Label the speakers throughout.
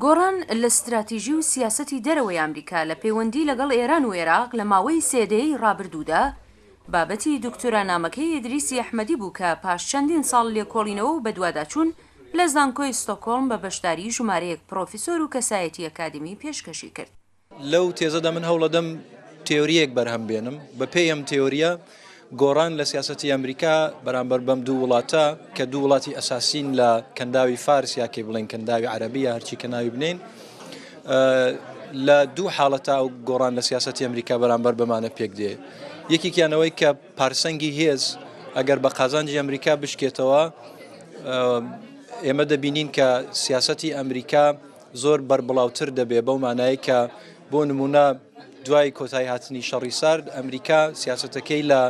Speaker 1: گۆڕان لە استراتیژی و سیاسەتی دەرەوەی ئەمریکا لە پەیوەندی لەگەڵ ئێران و عێراق لە ماوەی سێدەی ڕابردوودا بابەتی دکتۆرانامەکەی ئیدریسی ئەحمەدی بوو کە پاش چەندین ساڵ لێکۆڵینەوە و بەدواداچوون لە زانکۆی ستۆکۆڵم بە بەشداری ژمارەیەک پرۆفیسۆر و کەسایەتی ئەکادمی پێشکەشی کرد.
Speaker 2: لەو تێزەدا من هەوڵەدەم تێوریەک بەرهەم بێنم بە پێی ئەم تێوریە گۆڕان لە سیاسەتی ئەمریکا بەرامبەر بەم دوو وڵاتە کە دوو وڵاتی ئەساسین لە کەنداوی فارس یا کەی بڵێن کەنداوی عەرەبی یا هەرچی کە ناوی بنێن لە دوو حاڵەتە ئەو گۆڕان لە سیاسەتی ئەمریکا بەرامبەر بەمانە پێک دێ. یەکێکیانەوەی کە پارسەنگی هێز ئەگەر بە قازانجی ئەمریکا بشکێتەوە ئێمە دەبینین کە سیاسەتی ئەمریکا زۆر بەربڵاوتر دەبێ بەو مانایی کە بۆ نمونە دوای کۆتایی هاتنی شەڕی سارد ئەمریکا سیاسەتەکەی لە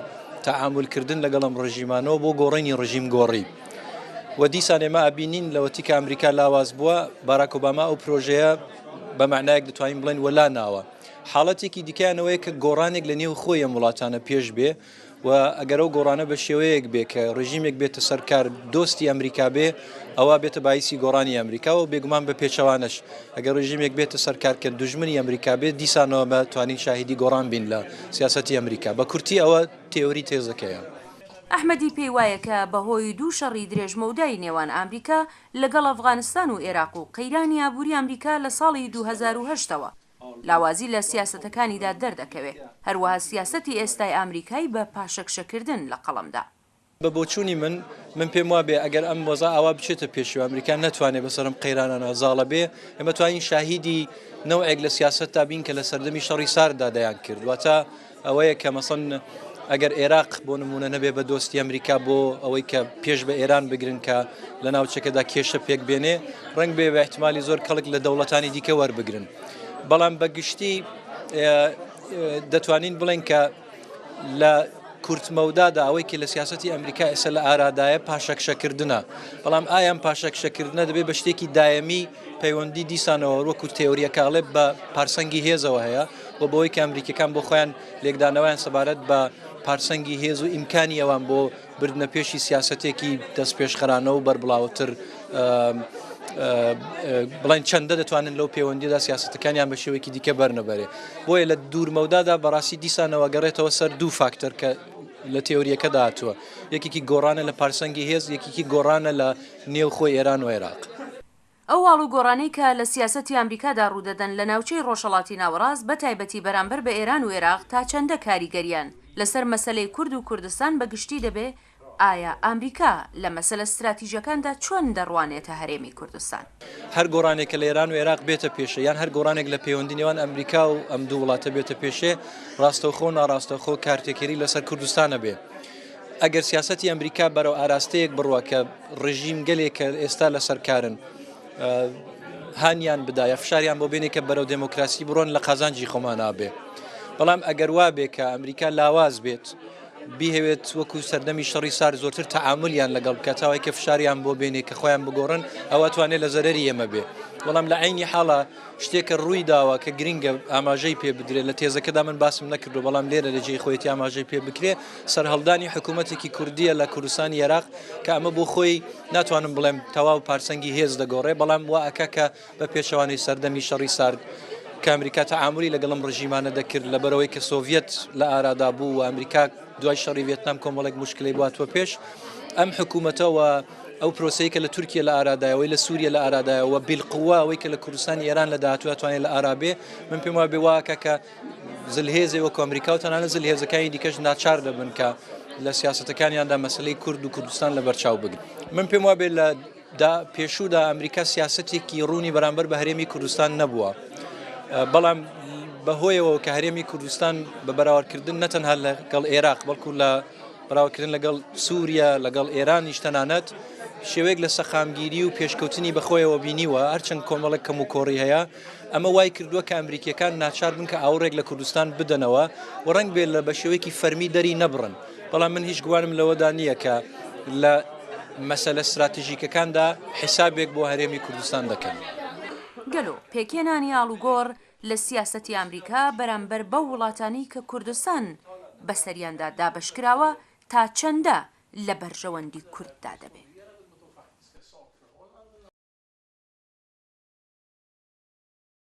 Speaker 2: تەعاملکردن لەگەڵ ئەم ڕژیمانەوە بۆ گۆڕینی ڕژیم گۆڕی و دیسان ئێمە ئەبینین لەوەتی کە ئەمریکا لاواز بووە باراک ئۆباما ئەو پرۆژەیە بە معنایەک دەتوانین بڵێن وەلا ناوە. حاڵەتێکی دیکەیانەوەی کە گۆڕانێک لە نێو خۆی ئەم وڵاتانە پێش بێ و ئەگەر ئەو گۆڕانە بە شێوەیەک بێ کە ڕژیمێک بێتە سەرکار دۆستی ئەمریکا بێ ئەوە بێتە باعیسی گۆڕانی ئەمریکا و بێگومان بە پێچەوانش ئەگەر ڕژیمێک بێتە سەرکار کە دوژمنی ئەمریکا بێت دیسانەوە بەتوانین شاهیدی گۆڕان بین لە سیاسەتی ئەمریکا. بە کورتی ئەوە تێوری تێزەکەیە.
Speaker 1: ئەحمەدی پێی وایە کە بەهۆی دوو شەڕی درێژمەودای نێوان ئەمریکا لەگەڵ ئەفغانستان و عێراق و قەیرانی ئابووری ئەمریکا لە ساڵی 2008ەوە لاوازی لە سیاسەتەکانیدا دەردەکەوێت هەروەها سیاسەتی ئێستای ئەمریکای بە پاشەکشەکردن لە قەڵەمدا.
Speaker 2: بە بۆچوونی من پێم وابێ ئەگەر ئەم وەزا ئاوا بچێتە پێشەوە ئەمریکا نەتوانێت بەسەرم قەیرانانە زاڵە بێ ئێمە توانین شاهیدی نەوعێک لە سیاسەتتا بین کە لە سەردەمی شەڕی ساردا دەیان کرد واتە ئەوەیە کە مەسەڵەن ئەگەر عێراق بۆ نمونە نەبێ بە دۆستی ئەمریکا بۆ ئەوەی کە پێش بە ئێران بگرن کە لە ناوچەکەدا کێشە پێک بێنێ ڕەنگ بێ بە احتمالی زۆر کەڵک لە دەوڵەتانی دیکە وەربگرن. بەڵام بەگشتی دەتوانین بڵێن کە لە کورتمەودادا ئەوەی کە لە سیاسەتی ئەمریکا ئێستا لە ئارادایە پاشەکشەکردنە بەڵام ئایان پاشەکشەکردنە دەبێت بە شتێکی دایەمی پەیوەندی دیسانەوە وەکو تێوریەکاڵێ بە پارسەنگی هێزەوە هەیە و بۆەوەی کە ئەمریکەکان بۆ خۆیان لێکدانەوەیان سەبارەت بە پارسەنگی هێز و ئیمکانی ئەوان بۆ بردنە پێشی سیاسەتێکی دەست پێشخەرانە و بەربڵاوتر بڵێن چەندە دەتوانن لەو پەیوەندیدا سیاسەتەکانیان بە شێوەیەکی دیکە بەرنەبەرێ. بۆیە لە دوورمەودادا بەڕاستی دیسانەوە گەڕێتەوە سەر دوو فاکتەر کە لە تێوریەکەدا هاتووە یەکێکی گۆڕانە لە پارسەنگی هێز یەکێکی گۆڕانە لە نێو خۆی ئێران و عێراق.
Speaker 1: ئەو واڵ و گۆڕانەی کە لە سیاسەتی ئەمریکادا ڕوودەدەن لە ناوچەی ڕۆژهەڵاتی ناوەڕاست بە تایبەتی بەرامبەر بە ئێران و عێراق تا چەندە کاریگەریان لەسەر مەسەلەی کورد و کوردستان بەگشتی دەبێ ئایا ئەمریکا لە مەسەلە استراتیژیەکاندا چۆن دەڕوانێتە هەرێمی کوردستان؟
Speaker 2: هەر گۆڕانێک لە ئێران و عێراق بێتە پێشە یان هەر گۆڕانێک لە پەیوەندی نێوان ئەمریکا و ئەم دوو وڵاتە بێتە پێشێ ڕاستەوخۆ ناڕاستەوخۆ کارتێکەری لەسەر کوردستانە بێ. ئەگەر سیاسەتی ئەمریکا بەرەو ئاراستەیەک بڕوە کە ڕژیم گەلێک کە ئێستا لەسەر کارن هانیان بدایە فشاریان بۆ بێنێکە بەرەو دموکراسی بڕۆن لە قازانجی خۆمان نابێ. بەڵام ئەگەر وا بێ کە ئەمریکا لاواز بێت بیهەوێت وەکو سەردەمی شەڕی سار زۆرتر تەعاملیان لەگەڵ بکاتەوەی کە فشاریان بۆ بێنێ کە خۆیان بگۆڕن ئەوە توانێت لە زەرەری ئێمە بێ. بەڵام لە عینی حاڵە شتێکە ڕووی داوە کە گرنگە ئاماژەی پێ بدرێت لە تێزەکەدا من باسم نەکردو بەڵام لێرە لە جێی خۆیەتی ئاماژەی پێ بکرێ سەرهەڵدانی حکوومەتێکی کوردیە لە کوردستانی عێراق کە ئەمە بۆ خۆی ناتوانم بڵێم تەواو پارسەنگی هێز دەگۆڕێ بەڵام وا ئەکە کە بە پێشەوانەی سەردەمی شەڕی سارد کە ئەمریکا تەعاملی لەگەڵم ڕژیمانە دەکرد لەبەرەوەی کە سۆڤێت لە ئارادا بوو و ئەمریکا دوای شەڕی ڤێتنام کۆمەڵێک مشکلەی بواتوە پێش ئەم حکوومەتەوە ئەو پرۆسەی کە لە تورکیا لە ئارادایەوەی لە سووریا لە ئارادایەوە بیلقووا ئەوەی کە لە کوردستانی ئێران لە داهاتوو توانێت لە ئارابێ من پێم وابێ واکە کە زلهێزی وەکو ئەمریکا و تەنانەت زلهێزەکانی دیکەش ناچار دەبن کە لە سیاسەتەکانیاندا مەسلەی کورد و کوردستان لە بەرچاو بگرن. من پێم وابێ لە پێشوودا ئەمریکا سیاسەتێکی ڕوونی بەرامبەر بە هەرێمی کوردستان نەبووە بەڵام بەهۆیەوە کە هەرێمی کوردستان بە بەراوردکردن نەتەنها لەگەڵ عێراق بەڵکو لە بەراوردکردن لەگەڵ سووریا لەگەڵ ئێرانیش تەنانەت شێوەیەک لە سەخامگیری و پێشکەوتنی بەخۆیەوە بینیوە هەرچەند کۆمەڵێک کەم و کۆڕی هەیە ئەمە وای کردووە کە ئەمریکیەکان ناچار بن کە ئاوڕێک لە کوردستان بدەنەوە و ڕەنگ بێت لە بە شێوەیەکی فەرمی دەری نەبڕن. بەڵام من هیچ گوانم لەوەدا نییە کە لە مەسەلە استراتیژیکەکاندا حسابێک بۆ هەرێمی کوردستان دەکەن.
Speaker 1: گەلۆ پێکێنانی ئاڵوگۆڕ لە سیاسەتی ئەمریکا بەرامبەر بەو وڵاتانی کە کوردستان بەسەریاندا دابەشکراوە تا چەندە لە بەرژەوەندی کورددا دەبێت.